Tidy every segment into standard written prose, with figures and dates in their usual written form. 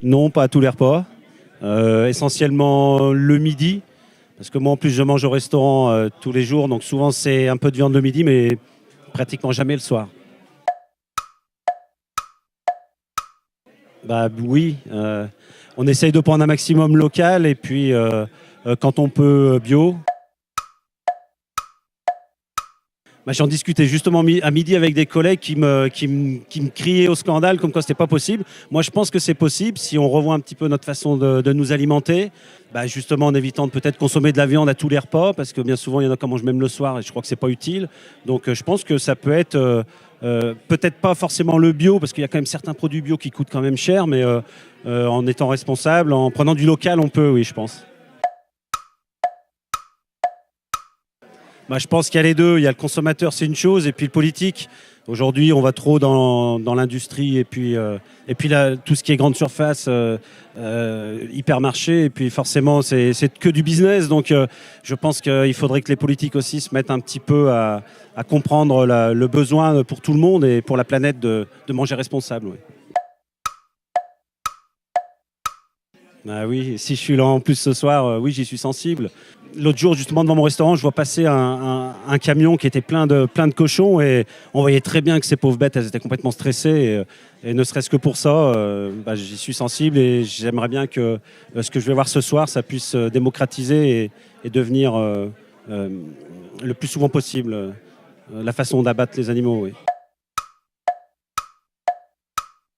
Non, pas à tous les repas. Essentiellement le midi. Parce que moi, en plus, je mange au restaurant tous les jours. Donc souvent, c'est un peu de viande le midi, mais pratiquement jamais le soir. Bah oui, on essaye de prendre un maximum local et puis quand on peut bio. Bah, j'en discutais justement à midi avec des collègues qui me criaient au scandale comme quoi c'était pas possible. Moi, je pense que c'est possible si on revoit un petit peu notre façon de nous alimenter, bah, justement en évitant de peut-être consommer de la viande à tous les repas, parce que bien souvent, il y en a qui en mangent même le soir et je crois que c'est pas utile. Donc, je pense que ça peut être peut-être pas forcément le bio, parce qu'il y a quand même certains produits bio qui coûtent quand même cher, mais en étant responsable, en prenant du local, on peut, oui, je pense. Bah, je pense qu'il y a les deux. Il y a le consommateur, c'est une chose, et puis le politique. Aujourd'hui, on va trop dans l'industrie et puis là, tout ce qui est grande surface, hypermarché, et puis forcément, c'est que du business. Donc, je pense qu'il faudrait que les politiques aussi se mettent un petit peu à comprendre le besoin pour tout le monde et pour la planète de manger responsable. Oui. Ah oui, si je suis là en plus ce soir, oui, j'y suis sensible. L'autre jour, justement, devant mon restaurant, je vois passer un camion qui était plein de cochons et on voyait très bien que ces pauvres bêtes, elles étaient complètement stressées. Et ne serait-ce que pour ça, bah, j'y suis sensible et j'aimerais bien que ce que je vais voir ce soir, ça puisse démocratiser et devenir le plus souvent possible la façon d'abattre les animaux. Oui.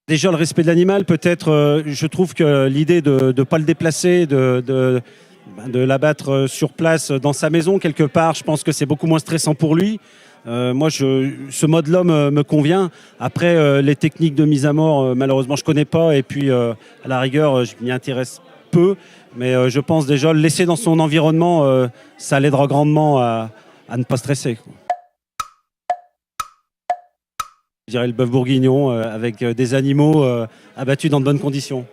Déjà, le respect de l'animal, peut-être, je trouve que l'idée de ne pas le déplacer, de l'abattre sur place dans sa maison, quelque part, je pense que c'est beaucoup moins stressant pour lui. Moi, ce mode-là me convient. Après, les techniques de mise à mort, malheureusement, je ne connais pas. Et puis, à la rigueur, je m'y intéresse peu. Mais je pense déjà le laisser dans son environnement, ça l'aidera grandement à ne pas stresser, quoi. Je dirais le bœuf bourguignon avec des animaux abattus dans de bonnes conditions.